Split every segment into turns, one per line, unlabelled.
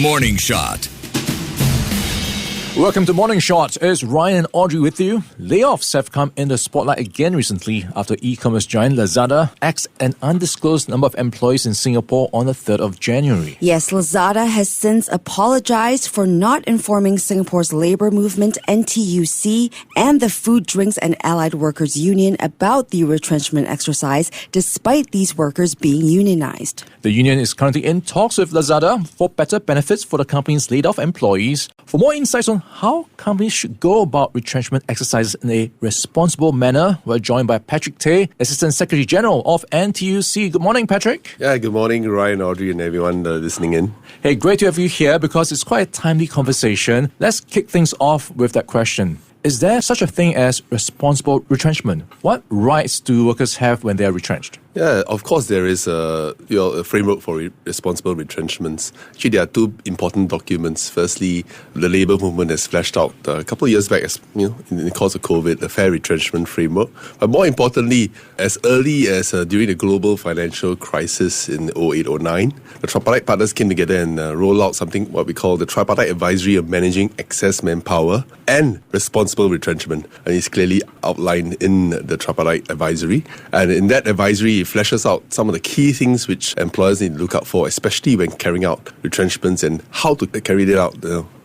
Morning Shot.
Welcome to Morning Shot. It's Ryan and Audrey with you. Layoffs have come in the spotlight again recently after e-commerce giant Lazada axed an undisclosed number of employees in Singapore on the 3rd of January.
Yes, Lazada has since apologized for not informing Singapore's labour movement, NTUC, and the Food, Drinks and Allied Workers Union about the retrenchment exercise, despite these workers being unionized.
The union is currently in talks with Lazada for better benefits for the company's laid-off employees. For more insights on how companies should go about retrenchment exercises in a responsible manner, we're joined by Patrick Tay, Assistant Secretary-General of NTUC. Good morning, Patrick.
Yeah, good morning, Ryan, Audrey, and everyone listening in.
Hey, great to have you here because it's quite a timely conversation. Let's kick things off with that question. Is there such a thing as responsible retrenchment? What rights do workers have when they are retrenched?
Yeah, of course there is a framework for responsible retrenchments. Actually, there are two important documents. Firstly, the labour movement has fleshed out a couple of years back, in the course of COVID, the Fair Retrenchment Framework. But more importantly, as early as during the global financial crisis in 2008-09, the Tripartite partners came together and rolled out something what we call the Tripartite Advisory of Managing Excess Manpower and Responsible Retrenchment. And it's clearly outlined in the Tripartite Advisory. And in that advisory, it fleshes out some of the key things which employers need to look out for, especially when carrying out retrenchments and how to carry it out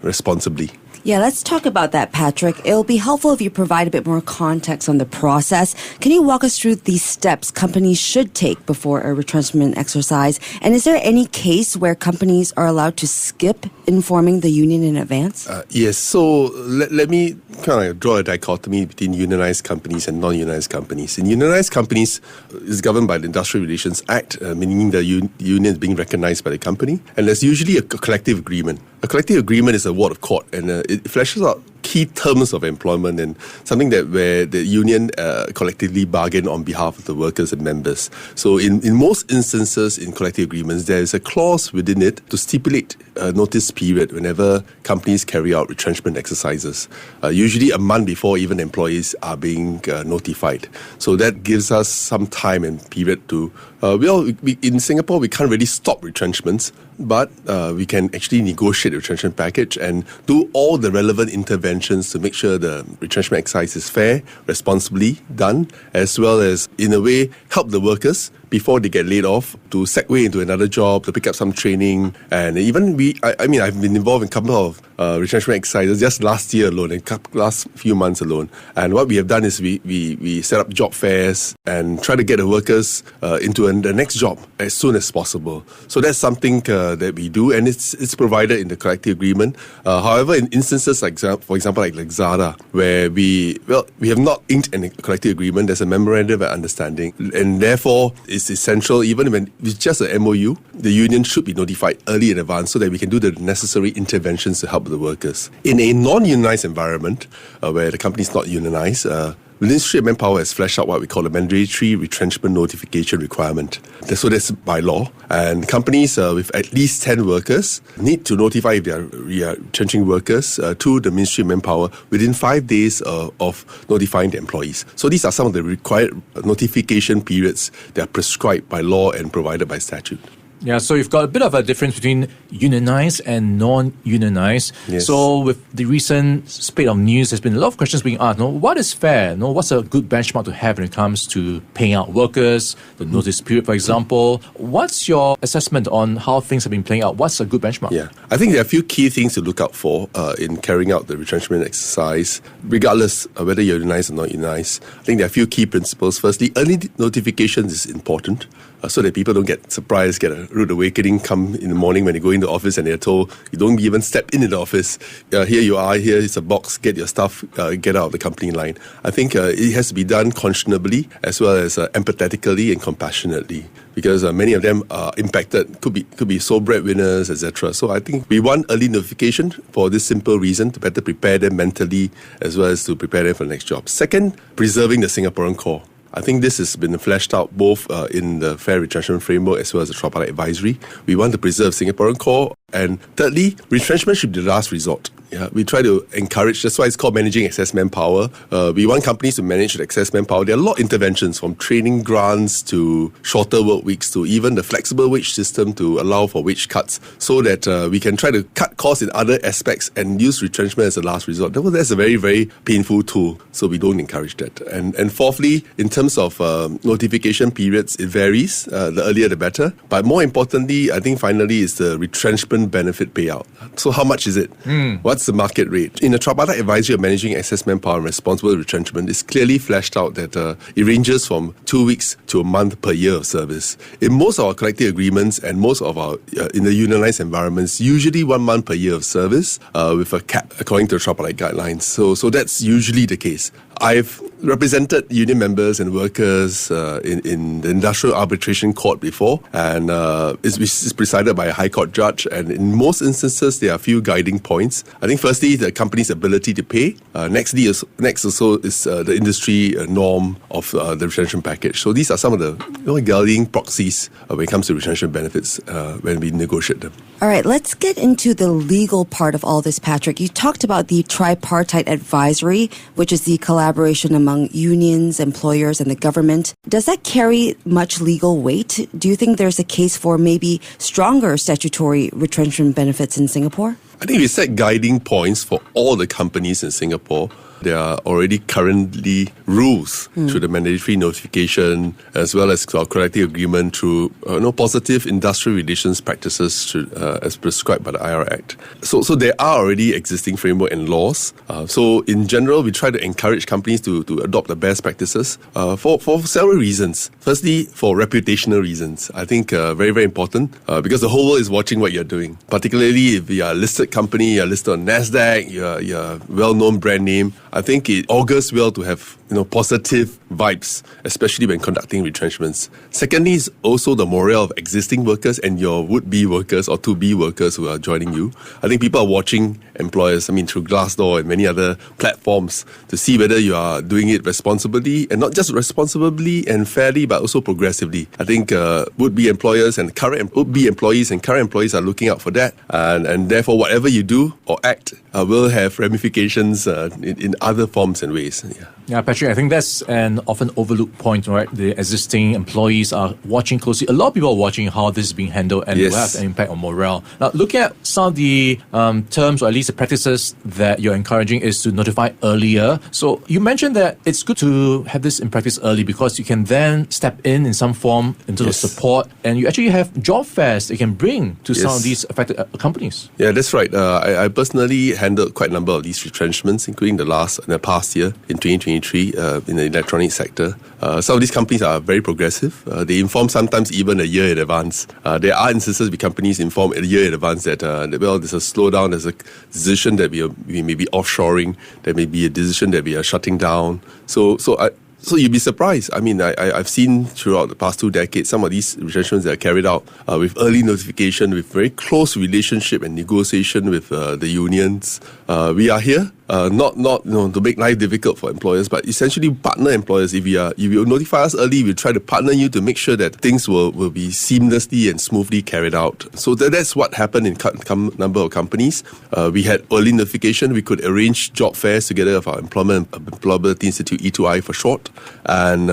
responsibly.
Yeah, let's talk about that, Patrick. It'll be helpful if you provide a bit more context on the process. Can you walk us through these steps companies should take before a retrenchment exercise? And is there any case where companies are allowed to skip informing the union in advance?
Yes, so let me kind of draw a dichotomy between unionized companies and non-unionized companies. In unionized companies, it's governed by the Industrial Relations Act, meaning the union is being recognized by the company. And there's usually a collective agreement. A collective agreement is a word of court, and it fleshes out key terms of employment and something that where the union collectively bargain on behalf of the workers and members. So in most instances in collective agreements, there is a clause within it to stipulate a notice period whenever companies carry out retrenchment exercises, usually a month before even employees are being notified. So that gives us some time and period to, in Singapore, we can't really stop retrenchments, but we can actually negotiate a retrenchment package and do all the relevant interventions to make sure the retrenchment exercise is fair, responsibly done, as well as, in a way, help the workers before they get laid off to segue into another job, to pick up some training. And even I've been involved in a couple of retrenchment exercises just last year alone, and last few months alone. And what we have done is we set up job fairs and try to get the workers into the next job as soon as possible. So that's something that we do, and it's provided in the collective agreement. However, in instances like, for example, like Lazada, where we have not inked a collective agreement, there's a memorandum of understanding, and therefore it's essential, even when it's just an MOU, the union should be notified early in advance so that we can do the necessary interventions to help the workers. In a non-unionized environment, where the company is not unionized, the Ministry of Manpower has fleshed out what we call a mandatory retrenchment notification requirement. So that's by law. And companies with at least 10 workers need to notify if they are retrenching workers to the Ministry of Manpower within 5 days of notifying the employees. So these are some of the required notification periods that are prescribed by law and provided by statute.
Yeah, so you've got a bit of a difference between unionized and non-unionized.
Yes.
So with the recent spate of news, there's been a lot of questions being asked. What is fair? What's a good benchmark to have when it comes to paying out workers, the notice period, for example? What's your assessment on how things have been playing out? What's a good benchmark?
Yeah, I think there are a few key things to look out for in carrying out the retrenchment exercise, regardless of whether you're unionized or not unionized. I think there are a few key principles. Firstly, early notification is important so that people don't get surprised, get a rude awakening, come in the morning when they go into the office and they're told, you don't even step into the office. Here you are, here is a box, get your stuff, get out of the company line. I think it has to be done conscionably as well as empathetically and compassionately, because many of them are impacted, could be sole breadwinners, etc. So I think we want early notification for this simple reason, to better prepare them mentally as well as to prepare them for the next job. Second, preserving the Singaporean core. I think this has been fleshed out both in the Fair Retrenchment Framework as well as the Tripartite Advisory. We want to preserve Singaporean core. And thirdly, retrenchment should be the last resort. Yeah, we try to encourage. That's why it's called managing excess manpower. We want companies to manage the excess manpower. There are a lot of interventions, from training grants to shorter work weeks to even the flexible wage system to allow for wage cuts, so that we can try to cut costs in other aspects and use retrenchment as a last resort. That's a very, very painful tool, so we don't encourage that. And fourthly, in terms of notification periods, it varies. The earlier the better. But more importantly, I think finally is the retrenchment benefit payout. So how much is it? What's the market rate? In the Tripartite Advisory of Managing Excess Manpower and Responsible Retrenchment, it's clearly fleshed out that it ranges from 2 weeks to a month per year of service. In most of our collective agreements and most of our, in the unionized environments, usually 1 month per year of service with a cap according to the Tripartite guidelines. So that's usually the case. I've represented union members and workers in the industrial arbitration court before, and it's presided by a high court judge. And in most instances, there are a few guiding points. I think firstly, the company's ability to pay. Next also is the industry norm of the retrenchment package. So these are some of the guiding proxies when it comes to retrenchment benefits when we negotiate them.
All right, let's get into the legal part of all this, Patrick. You talked about the Tripartite Advisory, which is the collaboration among unions, employers, and the government. Does that carry much legal weight? Do you think there's a case for maybe stronger statutory retrenchment benefits in Singapore?
I think we set guiding points for all the companies in Singapore. There are already currently rules through the mandatory notification, as well as our collective agreement through positive industrial relations practices as prescribed by the IR Act. So there are already existing framework and laws. So in general, we try to encourage companies to adopt the best practices for several reasons. Firstly, for reputational reasons. I think very, very important because the whole world is watching what you're doing. Particularly if you are a listed company, you're listed on NASDAQ, you're a well-known brand name. I think it augurs well to have positive vibes, especially when conducting retrenchments. Secondly, is also the morale of existing workers and your would-be workers or to-be workers who are joining you. I think people are watching employers, through Glassdoor and many other platforms, to see whether you are doing it responsibly, and not just responsibly and fairly, but also progressively. I think would-be employers and current would-be employees and current employees are looking out for that, and therefore whatever you do or act will have ramifications in other forms and ways.
Yeah, Patrick, I think that's an often overlooked point, right? The existing employees are watching closely. A lot of people are watching how this is being handled, and it will have an impact on morale. Now, looking at some of the terms, or at least the practices that you're encouraging, is to notify earlier. So you mentioned that it's good to have this in practice early because you can then step in some form in terms of support, and you actually have job fairs that you can bring to some of these affected companies. Yeah,
that's right. I personally handled quite a number of these retrenchments, including the past year in 2023 in the electronic sector. Some of these companies are very progressive. They inform sometimes even a year in advance. There are instances where companies inform a year in advance that there's a slowdown, there's a decision that we may be offshoring, there may be a decision that we are shutting down. So you'd be surprised. I've seen throughout the past 2 decades some of these retrenchments that are carried out with early notification, with very close relationship and negotiation with the unions. We are here. Not to make life difficult for employers, but essentially partner employers. If you notify us early, we'll try to partner you to make sure that things will be seamlessly and smoothly carried out. So that's what happened in number of companies. We had early notification. We could arrange job fairs together with our Employability Institute, E2I for short, and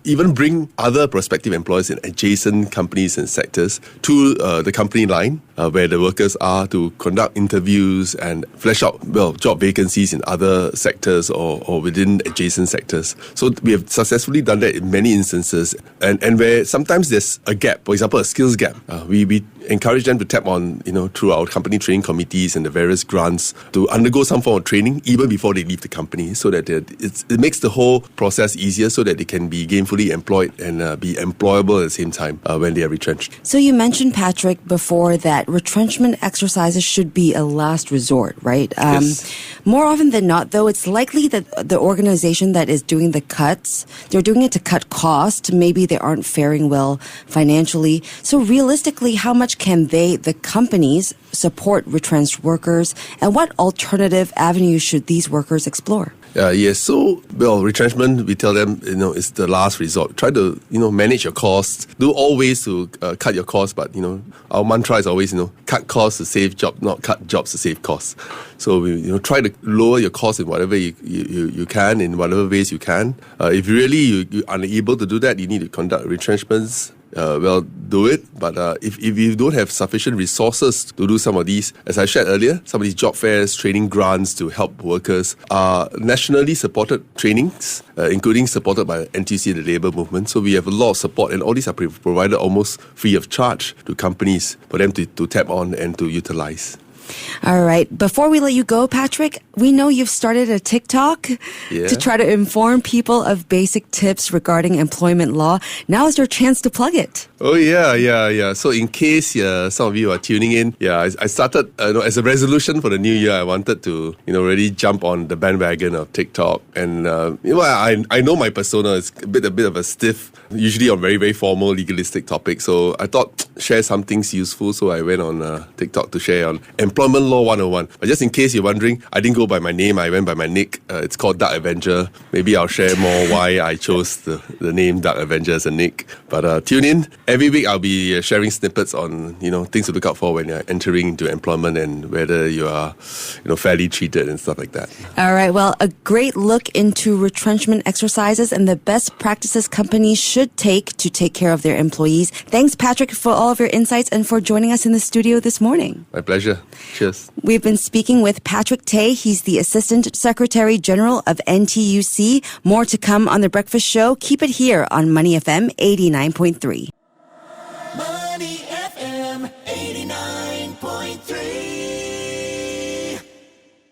even bring other prospective employers in adjacent companies and sectors to the company line where the workers are, to conduct interviews and flesh out job vacancies in other sectors or within adjacent sectors. So we have successfully done that in many instances, and where sometimes there's a gap, for example, a skills gap. We encourage them to tap on, through our company training committees and the various grants, to undergo some form of training even before they leave the company, so that it makes the whole process easier, so that they can be gainfully employed and be employable at the same time when they are retrenched.
So you mentioned, Patrick, before that retrenchment exercises should be a last resort, right?
Yes.
More often than not, though, it's likely that the organization that is doing the cuts, they're doing it to cut costs. Maybe they aren't faring well financially. So realistically, how much can the companies, support retrenched workers, and what alternative avenues should these workers explore?
Yes. So, retrenchment, we tell them, is the last resort. Try to, manage your costs. Do all ways to cut your costs. But, our mantra is always, cut costs to save jobs, not cut jobs to save costs. So, we, try to lower your costs in whatever you can, in whatever ways you can. If really you're unable to do that, you need to conduct retrenchments. Do it. But if you don't have sufficient resources to do some of these, as I shared earlier, some of these job fairs, training grants to help workers are nationally supported trainings, including supported by NTUC, the labour movement. So we have a lot of support, and all these are provided almost free of charge to companies for them to tap on and to utilize.
All right. Before we let you go, Patrick, we know you've started a TikTok to try to inform people of basic tips regarding employment law. Now is your chance to plug it.
Oh, yeah. So in case some of you are tuning in, I started, as a resolution for the new year, I wanted to, really jump on the bandwagon of TikTok. And, I know my persona is a bit of a stiff, usually on very, very formal legalistic topics. So I thought share some things useful. So I went on TikTok to share on Employment Law 101. But just in case you're wondering, I didn't go by my name. I went by my nick. It's called Dark Avenger. Maybe I'll share more why I chose the name Dark Avenger as a nick. But tune in. Every week I'll be sharing snippets on, things to look out for when you're entering into employment and whether you are, fairly treated and stuff like that.
All right. Well, a great look into retrenchment exercises and the best practices companies should take to take care of their employees. Thanks, Patrick, for all of your insights and for joining us in the studio this morning.
My pleasure. Cheers.
We've been speaking with Patrick Tay. He's the Assistant Secretary-General of NTUC. More to come on The Breakfast Show. Keep it here on Money FM 89.3.